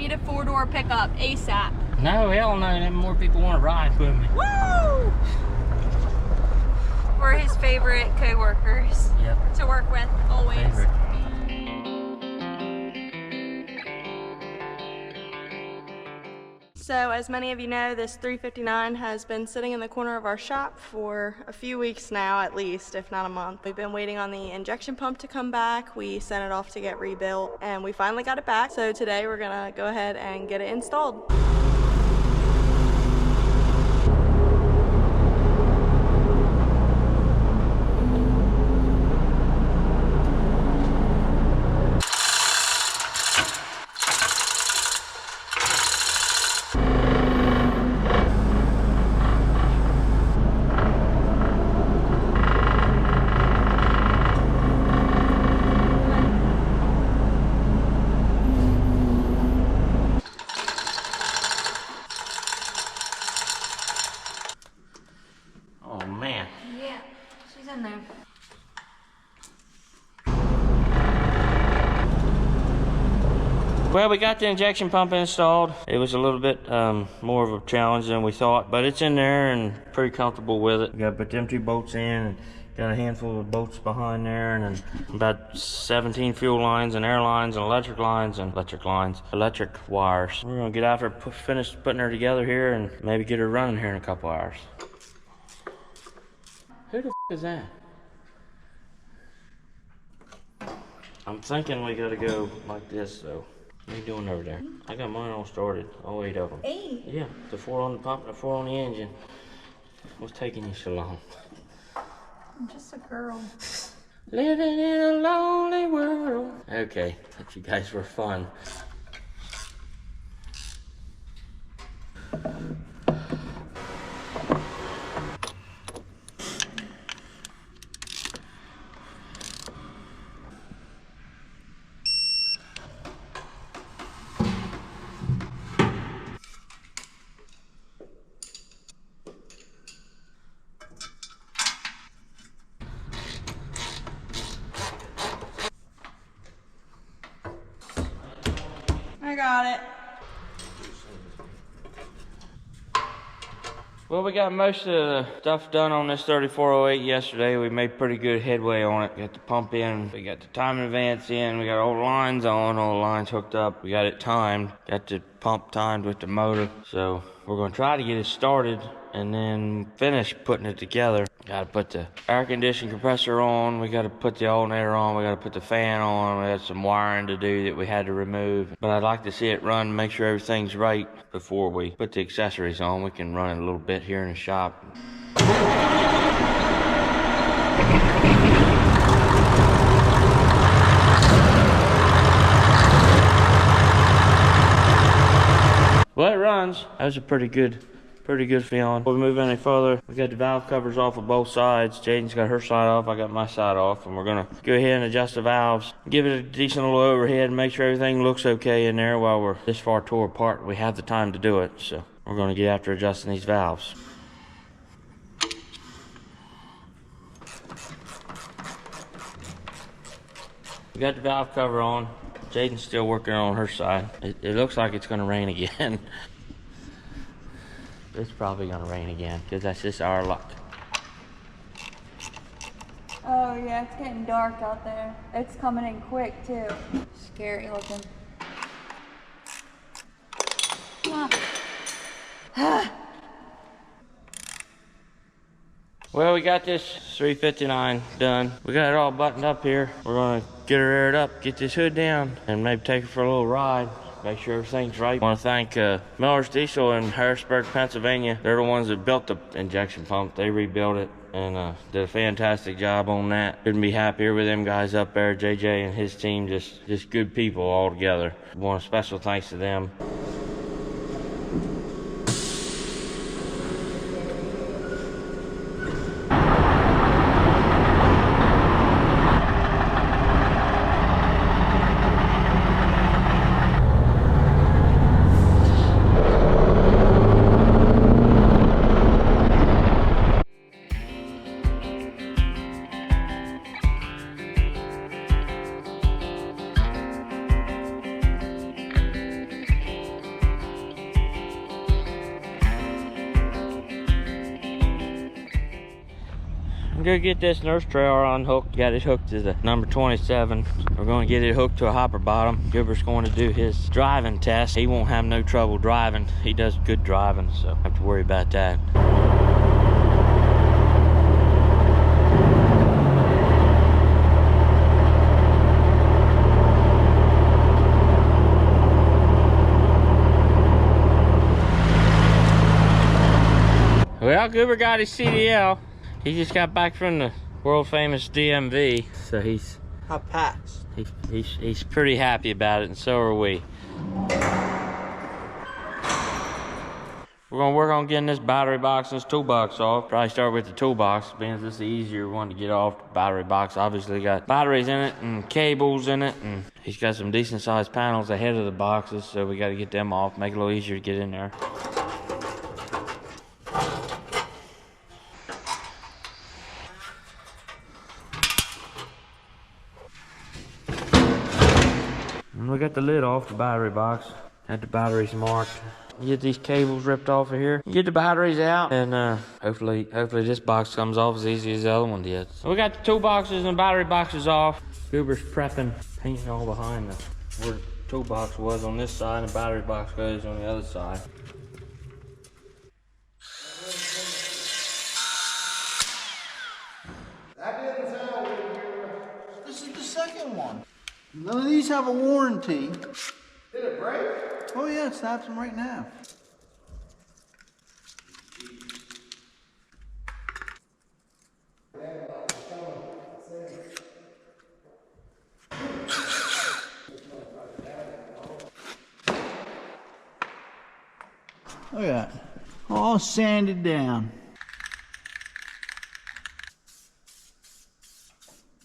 Need a 4-door pickup ASAP. No, hell no. Then more people want to ride with me. Woo! We're his favorite co-workers. Yep. To work with, always. Favorite. So as many of you know, this 359 has been sitting in the corner of our shop for a few weeks now, at least, if not a month. We've been waiting on the injection pump to come back. We sent it off to get rebuilt, and we finally got it back. So today we're gonna go ahead and get it installed. Oh man. Yeah, she's in there. Well, we got the injection pump installed. It was a little bit more of a challenge than we thought, but it's in there and pretty comfortable with it. We got to put them 2 bolts in and got a handful of bolts behind there, and then about 17 fuel lines and air lines and electric lines and electric wires. We're gonna get out there, finish putting her together here, and maybe get her running here in a couple hours. Who the f is that? I'm thinking we gotta go like this though. What are you doing over there? I got mine all started, all 8 of them. 8? Yeah, the 4 on the pump and the 4 on the engine. What's taking you so long? I'm just a girl. Living in a lonely world. Okay, thought you guys were fun. I got it. Well, we got most of the stuff done on this 3408 yesterday. We made pretty good headway on it. Got the pump in, we got the timing advance in, we got all the lines on, all the lines hooked up. We got it timed, got the pump timed with the motor. So we're gonna try to get it started and then finish putting it together. Gotta put the air conditioning compressor on, we gotta put the alternator on, we gotta put the fan on, we had some wiring to do that we had to remove. But I'd like to see it run, make sure everything's right before we put the accessories on. We can run it a little bit here in the shop. Well, it runs. That was a pretty good feeling. Before we move any further, we got the valve covers off of both sides. Jaden's got her side off, I got my side off, and we're gonna go ahead and adjust the valves. Give it a decent little overhead and make sure everything looks okay in there while we're this far tore apart. We have the time to do it, so we're gonna get after adjusting these valves. We got the valve cover on. Jaden's still working on her side. It looks like it's gonna rain again. It's probably gonna rain again, because that's just our luck. Oh yeah, it's getting dark out there. It's coming in quick too. Scary looking. Well, we got this 359 done. We got it all buttoned up here. We're gonna get her aired up, get this hood down, and maybe take her for a little ride. Make sure everything's right. I want to thank Miller's Diesel in Harrisburg, Pennsylvania. They're the ones that built the injection pump. They rebuilt it and did a fantastic job on that. Couldn't be happier with them guys up there. JJ and his team, just good people all together. Want a special thanks to them. I'm gonna get this nurse trailer unhooked. Got it hooked to the number 27. We're gonna get it hooked to a hopper bottom. Gilbert's going to do his driving test. He won't have no trouble driving. He does good driving, so don't have to worry about that. Well, Goober got his CDL. He just got back from the world famous DMV, so I passed. he's pretty happy about it, and so are we. We're gonna work on getting this battery box and this toolbox off. Probably start with the toolbox, being this is the easier one to get off. The battery box obviously got batteries in it and cables in it, and he's got some decent sized panels ahead of the boxes, so we gotta get them off, make it a little easier to get in there. We got the lid off the battery box. Had the batteries marked. You get these cables ripped off of here. You get the batteries out, and hopefully this box comes off as easy as the other one did. So we got the toolboxes and battery boxes off. Goober's prepping, painting all behind where the toolbox was on this side, and the battery box goes on the other side. That didn't sound good. This is the second one. None of these have a warranty. Did it break? Oh yeah, it snaps them right now. Look at that. All sanded down.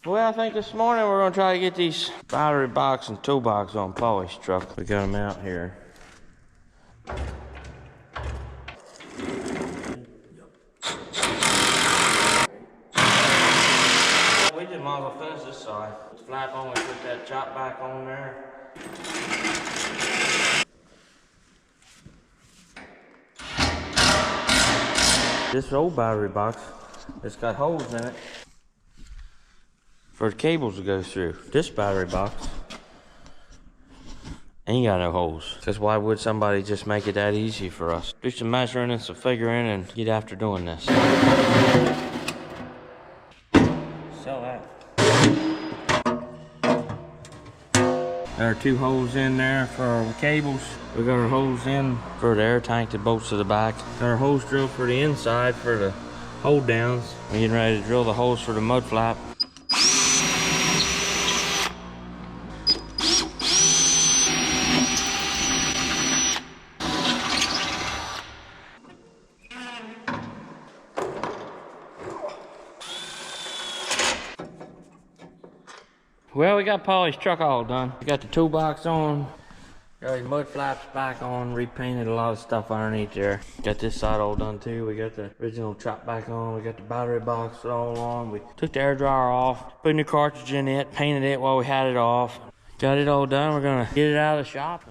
Well, I think this morning we're gonna try to get these battery box and toolbox on Paulie's truck. We got them out here. We just might as well finish this side. Put the flap on, we put that chop back on there. This old battery box, it's got holes in it for the cables to go through. This battery box ain't got no holes. That's why would somebody just make it that easy for us? Do some measuring and some figuring and get after doing this. Sell that. There are two holes in there for our cables. We got our holes in for the air tank that bolts to the back. Got our holes drilled for the inside for the hold downs. We're getting ready to drill the holes for the mud flap. Well, we got Paulie's truck all done. We got the toolbox on, got his mud flaps back on, repainted a lot of stuff underneath there. Got this side all done too. We got the original chop back on. We got the battery box all on. We took the air dryer off, put a new cartridge in it, painted it while we had it off. Got it all done. We're gonna get it out of the shop.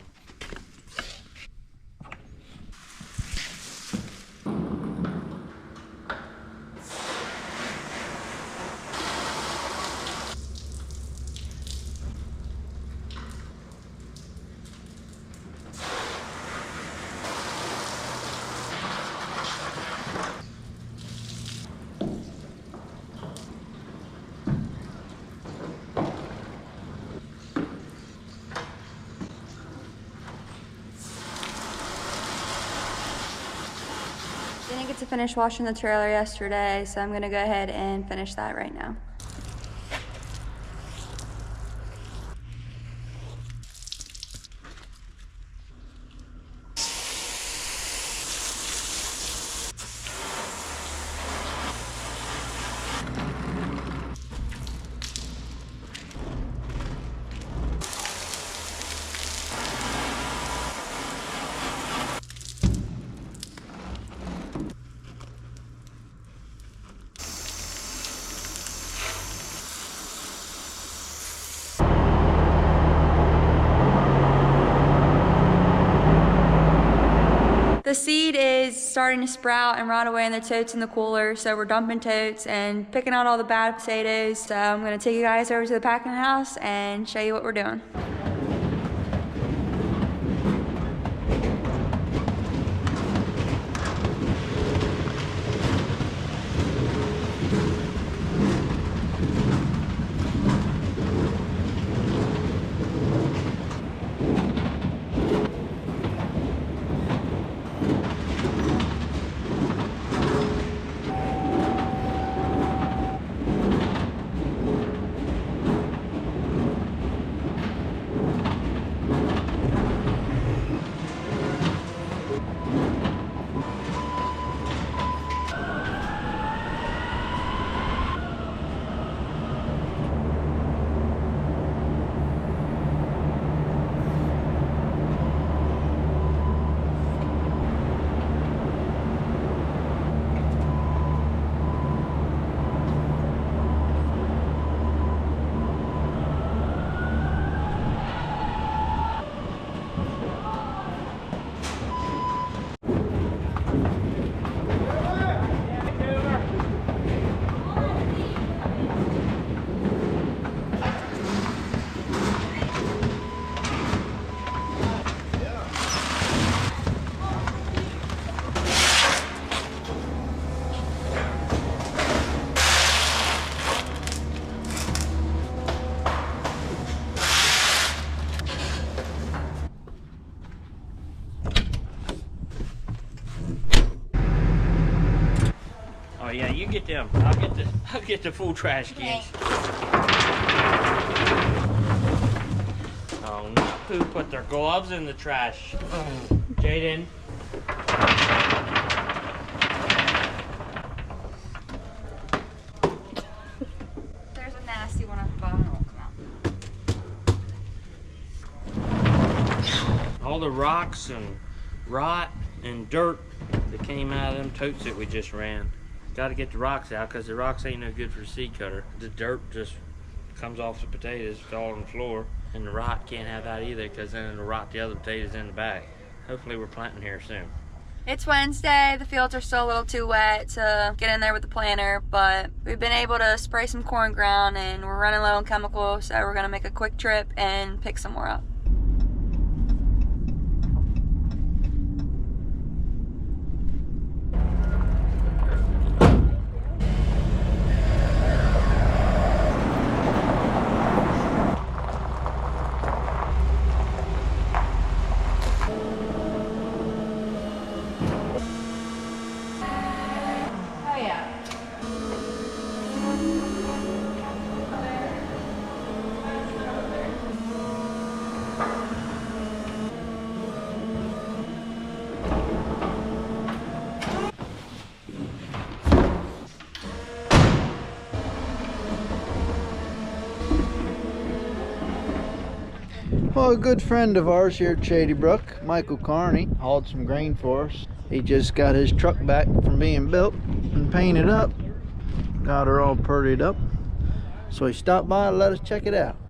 Didn't get to finish washing the trailer yesterday, so I'm gonna go ahead and finish that right now. The seed is starting to sprout and rot away in the totes in the cooler, so we're dumping totes and picking out all the bad potatoes. So I'm gonna take you guys over to the packing house and show you what we're doing. Oh yeah, you get them. I'll get the full trash cans. Oh no, who put their gloves in the trash? Jaden. There's a nasty one at the bottom that will come out. All the rocks and rot and dirt that came out of them totes that we just ran. Got to get the rocks out because the rocks ain't no good for a seed cutter. The dirt just comes off the potatoes, it's all on the floor, and the rot can't have that either because then it'll rot the other potatoes in the bag. Hopefully we're planting here soon. It's Wednesday, the fields are still a little too wet to get in there with the planter, but we've been able to spray some corn ground and we're running low on chemicals, so we're gonna make a quick trip and pick some more up. Well, a good friend of ours here at Shadybrook, Michael Carney, hauled some grain for us. He just got his truck back from being built and painted up. Got her all purdied up. So he stopped by and let us check it out.